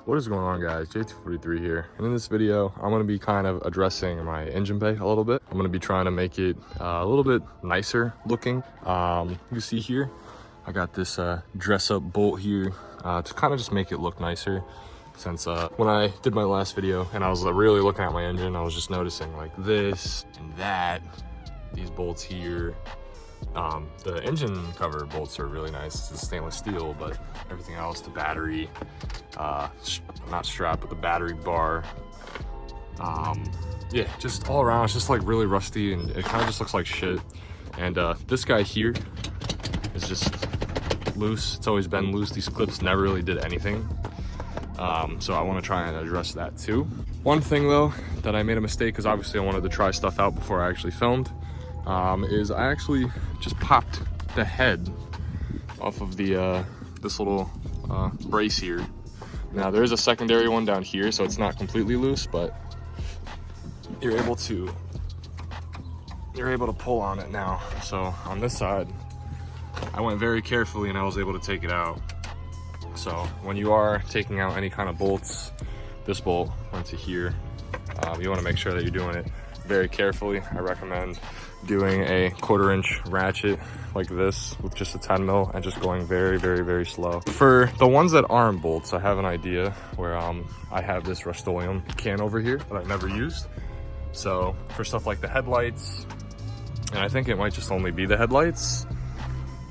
What is going on, guys? J243 here, and in this video I'm going to be kind of addressing my engine bay a little bit. I'm going to be trying to make it a little bit nicer looking. You can see here I got this dress up bolt here to kind of just make it look nicer, since when I did my last video and I was really looking at my engine, I was just noticing like this and that, these bolts here. The engine cover bolts are really nice. It's stainless steel, but everything else, the battery, not strap, but the battery bar, yeah, just all around, it's just like really rusty, and it kind of just looks like shit. And this guy here is just loose. It's always been loose. These clips never really did anything. So I want to try and address that too. One thing though that I made a mistake, because obviously I wanted to try stuff out before I actually filmed, is I actually just popped the head off of the this little brace here. Now there is a secondary one down here, so it's not completely loose, but you're able to pull on it now. So on this side I went very carefully and I was able to take it out. So when you are taking out any kind of bolts, this bolt went to here, you want to make sure that you're doing it very carefully. I recommend doing a 1/4 inch ratchet like this with just a 10 mil and just going very, very, very slow. For the ones that aren't bolts, I have an idea where I have this Rust-Oleum can over here that I've never used. So for stuff like the headlights, and I think it might just only be the headlights,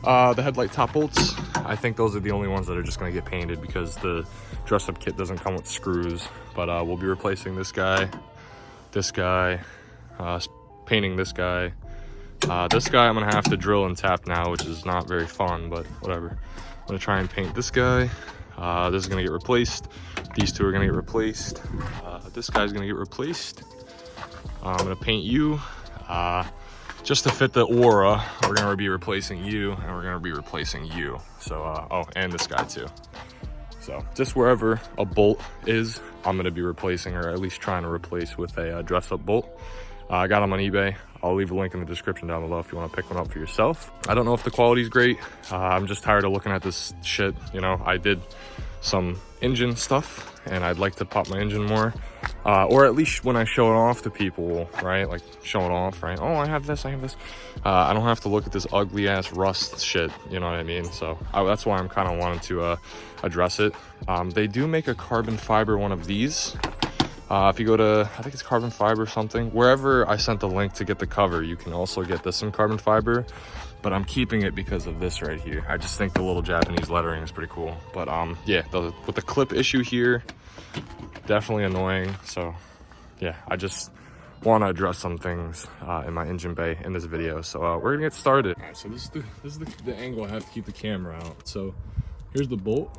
the headlight top bolts, I think those are the only ones that are just going to get painted, because the dress-up kit doesn't come with screws. But we'll be replacing this guy, painting this guy. This guy I'm gonna have to drill and tap now, which is not very fun, but whatever. I'm gonna try and paint this guy. This is gonna get replaced. These two are gonna get replaced. This guy's gonna get replaced. I'm gonna paint you. Just to fit the aura, we're gonna be replacing you, and we're gonna be replacing you. So, oh, and this guy too. So just wherever a bolt is, I'm gonna be replacing, or at least trying to replace, with a dress-up bolt. I got them on eBay. I'll leave a link in the description down below if you want to pick one up for yourself. I don't know if the quality is great. I'm just tired of looking at this shit. You know, I did some engine stuff and I'd like to pop my engine more, or at least when I show it off to people, right? Like show it off, right? Oh, I have this, I have this. I don't have to look at this ugly ass rust shit, you know what I mean? So that's why I'm kind of wanting to address it. They do make a carbon fiber one of these. If you go to, I think it's carbon fiber or something, wherever I sent the link to get the cover, you can also get this in carbon fiber, but I'm keeping it because of this right here. I just think the little Japanese lettering is pretty cool. But yeah, with the clip issue here, definitely annoying. So yeah, I just want to address some things in my engine bay in this video. So we're gonna get started. All right, so this is the angle I have to keep the camera out. So here's the bolt.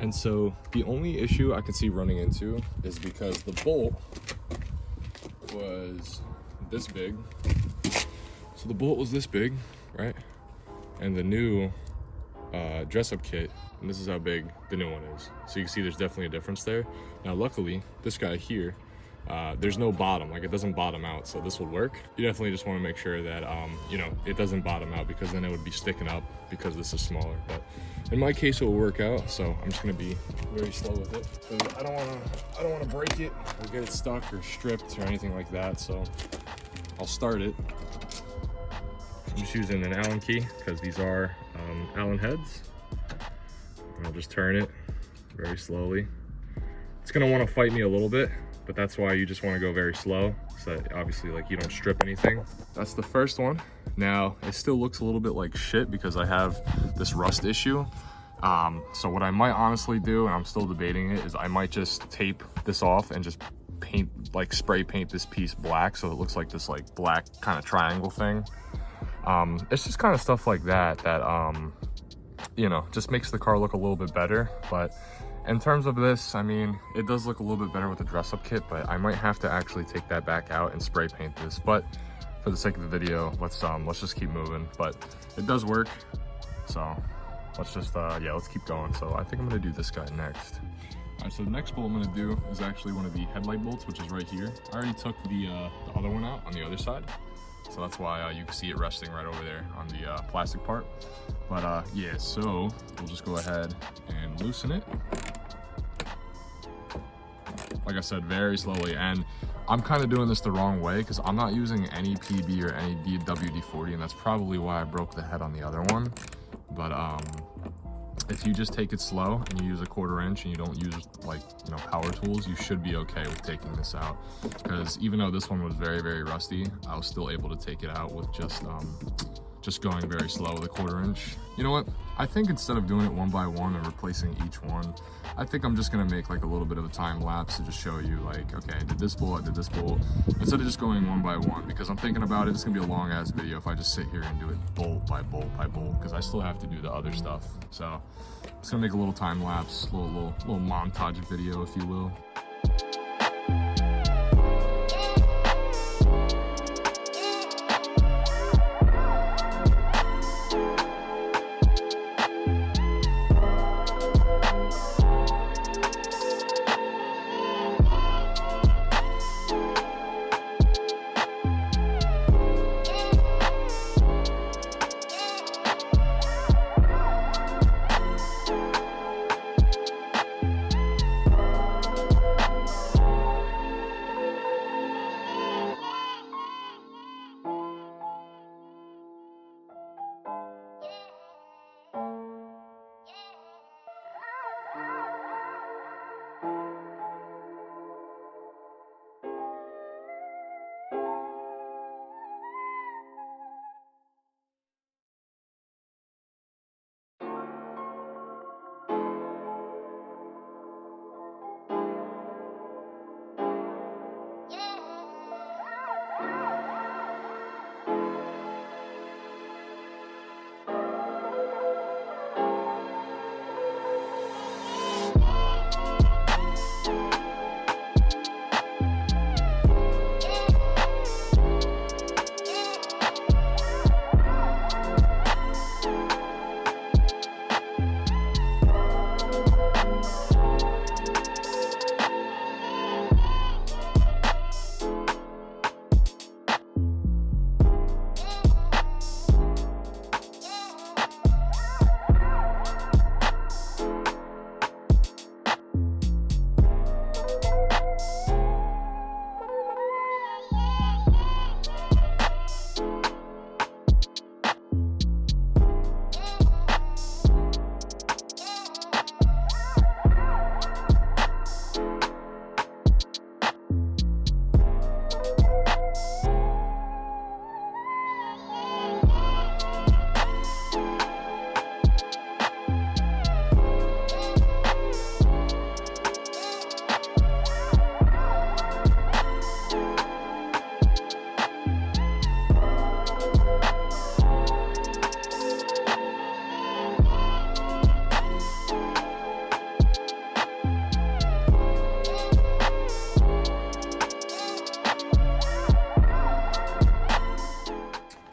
And so the only issue I could see running into is because the bolt was this big. So the bolt was this big, right? And the new dress-up kit, and this is how big the new one is. So you can see there's definitely a difference there. Now luckily, this guy here, there's no bottom, like it doesn't bottom out, so this will work. You definitely just want to make sure that you know, it doesn't bottom out, because then it would be sticking up because this is smaller. But in my case it will work out, so I'm just going to be very slow with it, because I don't want to break it or get it stuck or stripped or anything like that. So I'll start it. I'm just using an Allen key because these are Allen heads. And I'll just turn it very slowly. It's going to want to fight me a little bit, but that's why you just want to go very slow, so that obviously like you don't strip anything. That's the first one. Now it still looks a little bit like shit because I have this rust issue. So what I might honestly do, and I'm still debating it, is I might just tape this off and just paint, like spray paint this piece black, so it looks like this like black kind of triangle thing. It's just kind of stuff like that you know, just makes the car look a little bit better. But in terms of this, I mean, it does look a little bit better with the dress-up kit, but I might have to actually take that back out and spray paint this. But for the sake of the video, let's just keep moving. But it does work, so let's just yeah, let's keep going. So I think I'm gonna do this guy next. All right, so the next bolt I'm gonna do is actually one of the headlight bolts, which is right here. I already took the other one out on the other side, so that's why you can see it resting right over there on the plastic part. But yeah, so we'll just go ahead and loosen it. like I said, very slowly. And I'm kind of doing this the wrong way because I'm not using any PB or any WD-40, and that's probably why I broke the head on the other one. But if you just take it slow and you use a 1/4 inch and you don't use, like, you know, power tools, you should be okay with taking this out. Because even though this one was very, very rusty, I was still able to take it out with just going very slow with a 1/4 inch. You know what? I think instead of doing it one by one and replacing each one, I think I'm just gonna make like a little bit of a time lapse to just show you, like, okay, I did this bolt, I did this bolt, instead of just going one by one, because I'm thinking about it, it's gonna be a long ass video if I just sit here and do it bolt by bolt by bolt, because I still have to do the other stuff. So I'm just gonna make a little time lapse, little montage video, if you will.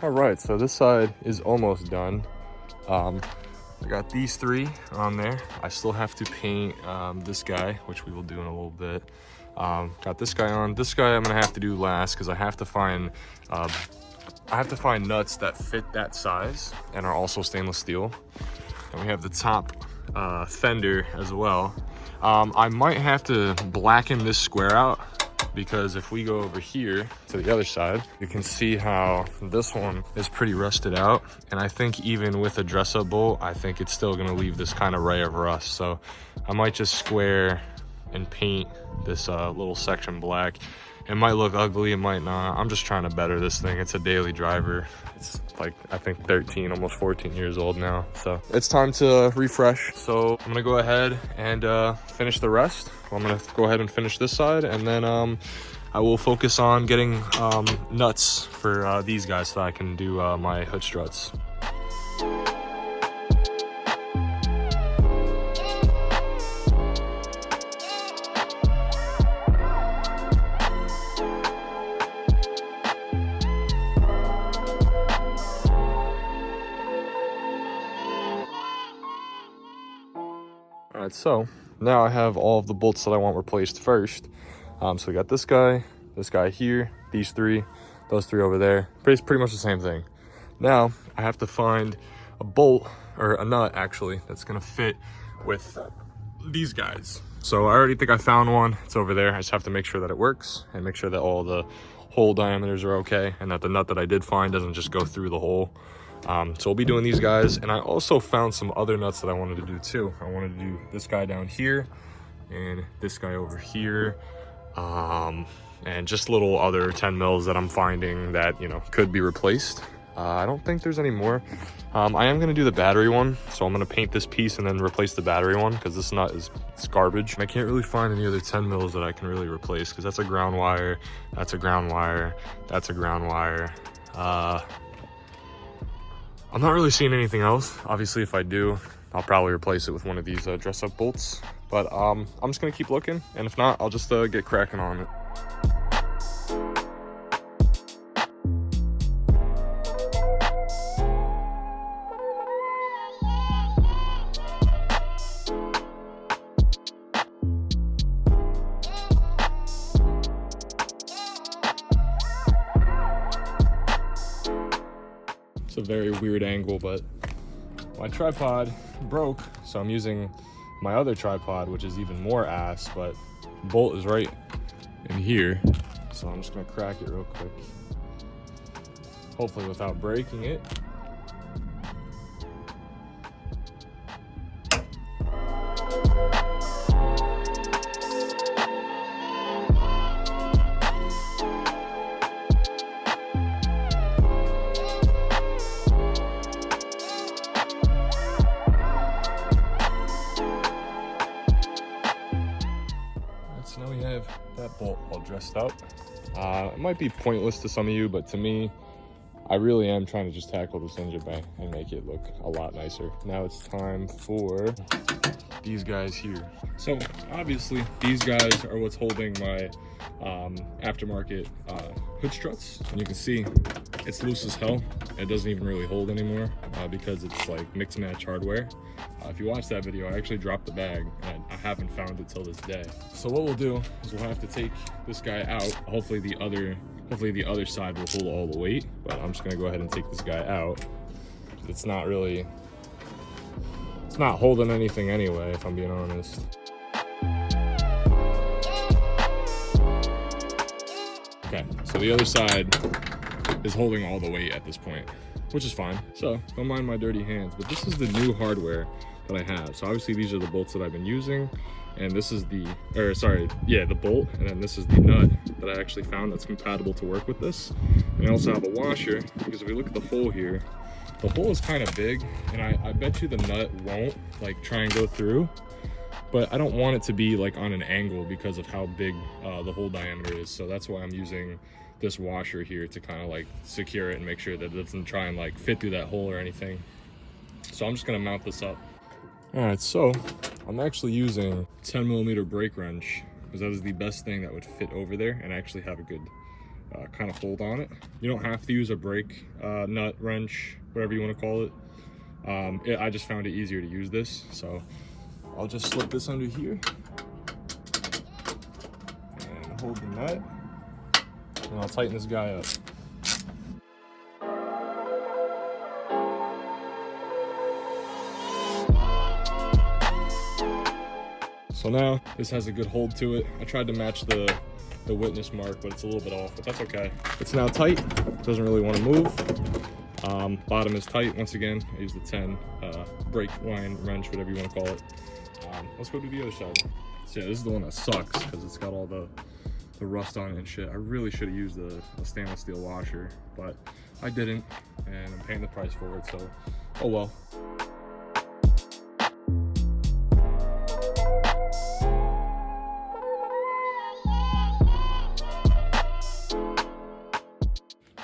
All right, so this side is almost done. I got these 3 on there. I still have to paint this guy, which we will do in a little bit. Got this guy on. This guy I'm gonna have to do last because I have to find nuts that fit that size and are also stainless steel. And we have the top fender as well. I might have to blacken this square out, because if we go over here to the other side, you can see how this one is pretty rusted out. And I think even with a dress-up bolt, I think it's still gonna leave this kind of ray of rust. So I might just square and paint this little section black. It might look ugly, it might not. I'm just trying to better this thing. It's a daily driver. It's like, I think 13, almost 14 years old now. So it's time to refresh. So I'm gonna go ahead and finish the rest. I'm gonna go ahead and finish this side, and then I will focus on getting nuts for these guys so I can do my hood struts. All right, so now I have all of the bolts that I want replaced first. So we got this guy here, these 3, those 3 over there. Pretty much the same thing. Now I have to find a bolt, or a nut actually, that's gonna fit with these guys. So I already think I found one. It's over there. I just have to make sure that it works and make sure that all the hole diameters are okay and that the nut that I did find doesn't just go through the hole. So we'll be doing these guys. And I also found some other nuts that I wanted to do too. I wanted to do this guy down here and this guy over here. And just little other 10 mils that I'm finding that, you know, could be replaced. I don't think there's any more. I am gonna do the battery one, so I'm gonna paint this piece and then replace the battery one because this nut is garbage. I can't really find any other 10 mils that I can really replace because that's a ground wire, that's a ground wire, that's a ground wire. I'm not really seeing anything else. Obviously, if I do, I'll probably replace it with one of these dress-up bolts. But I'm just gonna keep looking, and if not, I'll just get cracking on it. It's a very weird angle, but my tripod broke, so I'm using my other tripod, which is even more ass, but the bolt is right in here. So I'm just gonna crack it real quick. Hopefully without breaking it. So now we have that bolt all dressed up. It might be pointless to some of you, but to me, I really am trying to just tackle this engine bay and make it look a lot nicer. Now it's time for these guys here. So obviously these guys are what's holding my aftermarket hood struts. And you can see it's loose as hell. It doesn't even really hold anymore because it's like mix match hardware. If you watch that video, I actually dropped the bag and I haven't found it till this day. So what we'll do is we'll have to take this guy out. Hopefully the other side will hold all the weight, but I'm just gonna go ahead and take this guy out. It's not holding anything anyway, if I'm being honest. Okay, so the other side is holding all the weight at this point, which is fine. So don't mind my dirty hands, but this is the new hardware that I have. So obviously these are the bolts that I've been using, and this is the bolt, and then this is the nut that I actually found that's compatible to work with this. And I also have a washer, because if we look at the hole here, the hole is kind of big, and I bet you the nut won't like try and go through, but I don't want it to be like on an angle because of how big the hole diameter is. So that's why I'm using this washer here to kind of like secure it and make sure that it doesn't try and like fit through that hole or anything. So I'm just gonna mount this up. All right, so I'm actually using 10mm brake wrench because that is the best thing that would fit over there and actually have a good kind of hold on it. You don't have to use a brake nut, wrench, whatever you want to call it. I just found it easier to use this, so I'll just slip this under here and hold the nut, and I'll tighten this guy up. So now this has a good hold to it. I tried to match the witness mark, but it's a little bit off, but that's okay. It's now tight, doesn't really want to move. Bottom is tight. Once again, I use the 10 brake line wrench, whatever you want to call it. Let's go do the other side. So yeah, this is the one that sucks because it's got all the rust on it and shit. I really should have used a stainless steel washer, but I didn't, and I'm paying the price for it, so oh well.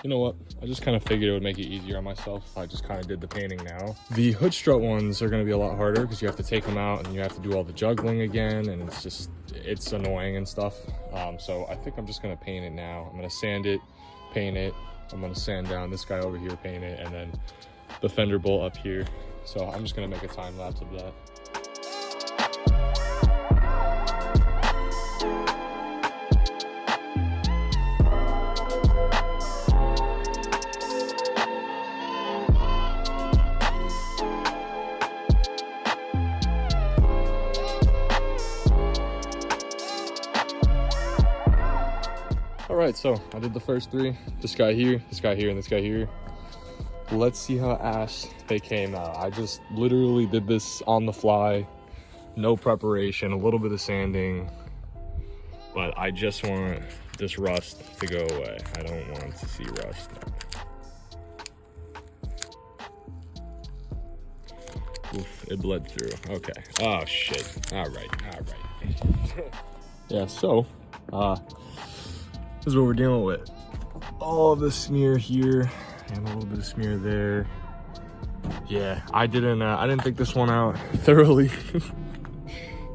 You know what? I just kind of figured it would make it easier on myself if I just kind of did the painting now. The hood strut ones are going to be a lot harder because you have to take them out and you have to do all the juggling again, and it's annoying and stuff. So I think I'm just going to paint it now. I'm going to sand it, paint it. I'm going to sand down this guy over here, paint it, and then the fender bolt up here. So I'm just going to make a time lapse of that. right, so I did the first 3. This guy here, this guy here, and this guy here. Let's see how ass they came out. I just literally did this on the fly, no preparation, a little bit of sanding, but I just want this rust to go away. I don't want to see rust. Oof, it bled through. Okay. Oh shit. All right. Yeah. So, this is what we're dealing with. All of the smear here and a little bit of smear there. Yeah, I didn't think this one out thoroughly.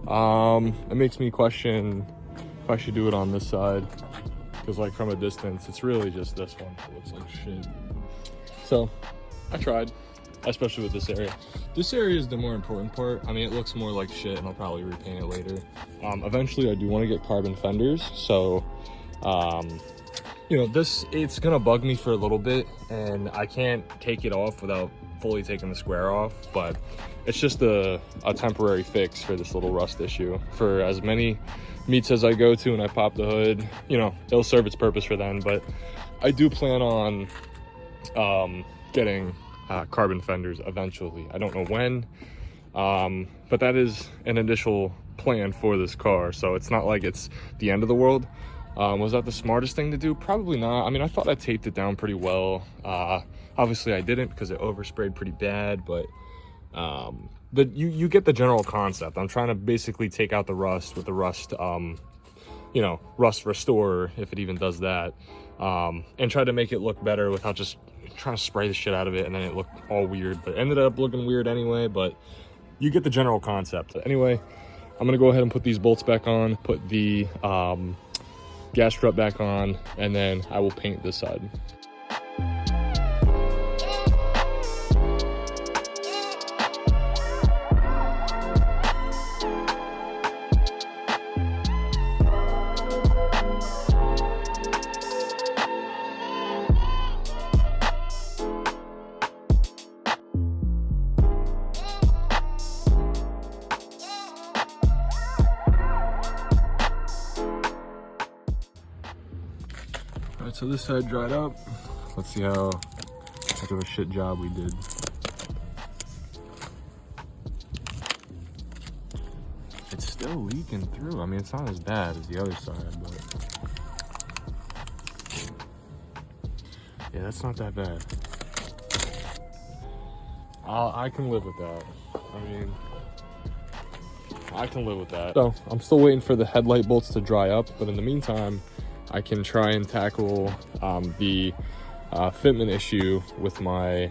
It makes me question if I should do it on this side, because like from a distance, it's really just this one that looks like shit. So, I tried. Especially with this area. This area is the more important part. I mean, it looks more like shit and I'll probably repaint it later. Eventually I do want to get carbon fenders. So, you know, it's gonna bug me for a little bit and I can't take it off without fully taking the square off, but it's just a temporary fix for this little rust issue. For as many meets as I go to and I pop the hood, you know, it'll serve its purpose for then, but I do plan on getting carbon fenders eventually. I don't know when, but that is an initial plan for this car, so it's not like it's the end of the world. Was that the smartest thing to do? Probably not. I mean, I thought I taped it down pretty well. Obviously I didn't because it oversprayed pretty bad, but you get the general concept. I'm trying to basically take out the rust with the rust, you know, rust restorer, if it even does that, and try to make it look better without just trying to spray the shit out of it and then it looked all weird, but it ended up looking weird anyway. But you get the general concept. Anyway, I'm gonna go ahead and put these bolts back on, put the gas strut back on, and then I will paint this side. All right, so this side dried up. Let's see how much of a shit job we did. It's still leaking through. I mean, it's not as bad as the other side, but yeah, that's not that bad. I can live with that. I mean, I can live with that. So I'm still waiting for the headlight bolts to dry up, but in the meantime, I can try and tackle the fitment issue with my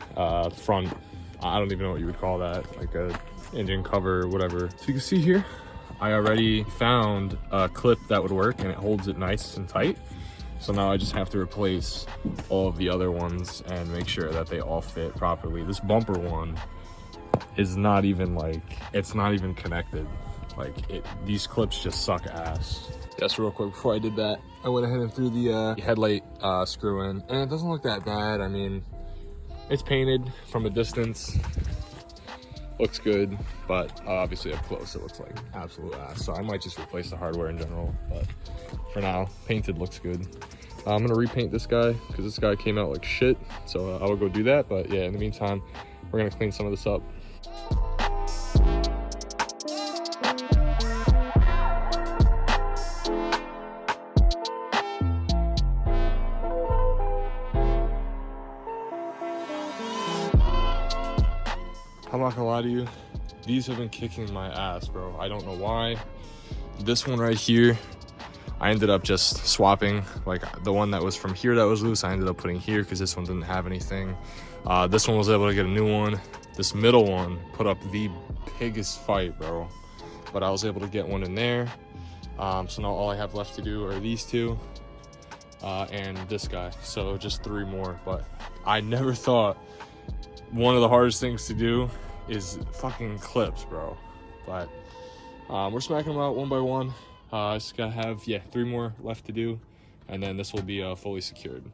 front, I don't even know what you would call that, like a engine cover or whatever. So you can see here, I already found a clip that would work and it holds it nice and tight. So now I just have to replace all of the other ones and make sure that they all fit properly. This bumper one is not even like, it's not even connected. Like these clips just suck ass. Just real quick, before I did that, I went ahead and threw the headlight screw in, and it doesn't look that bad. I mean, it's painted from a distance, looks good, but obviously up close it looks like absolute ass. So I might just replace the hardware in general, but for now, painted looks good. I'm gonna repaint this guy because this guy came out like shit, so I will go do that. But yeah, in the meantime, we're gonna clean some of this up. I'm not gonna lie to you, these have been kicking my ass, bro. I don't know why. This one right here, I ended up just swapping, like the one that was from here that was loose, I ended up putting here because this one didn't have anything. This one was able to get a new one. This middle one put up the biggest fight, bro. But I was able to get one in there. So now all I have left to do are these two and this guy. So just 3 more, but I never thought one of the hardest things to do is fucking clips, bro. But we're smacking them out one by one. I just gotta have 3 more left to do, and then this will be fully secured.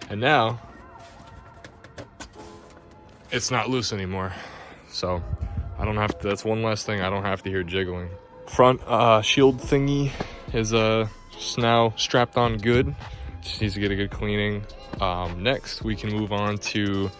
And now it's not loose anymore. So I don't have to, that's one less thing I don't have to hear jiggling. Front shield thingy is just now strapped on good. Just needs to get a good cleaning. Next we can move on to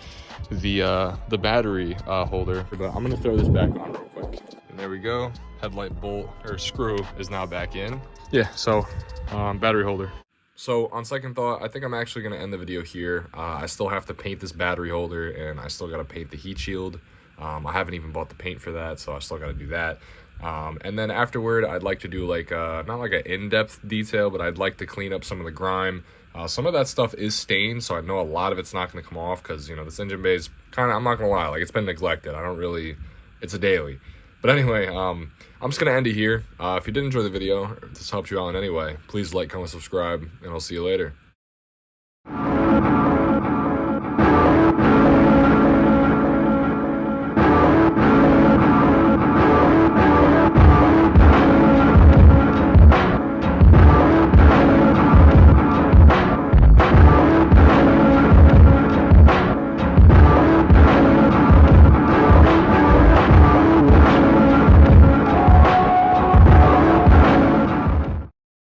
the battery holder. But I'm gonna throw this back on real quick. And there we go. Headlight bolt or screw is now back in. Yeah, so battery holder. So on second thought, I think I'm actually gonna end the video here. I still have to paint this battery holder and I still gotta paint the heat shield. I haven't even bought the paint for that, so I still gotta do that. And then afterward, I'd like to do like not like an in-depth detail, but I'd like to clean up some of the grime. Some of that stuff is stained, so I know a lot of it's not going to come off because, you know, this engine bay is kind of, I'm not going to lie, like it's been neglected. I don't really, it's a daily. But anyway, I'm just going to end it here. If you did enjoy the video, or if this helped you out in any way, please like, comment, subscribe, and I'll see you later.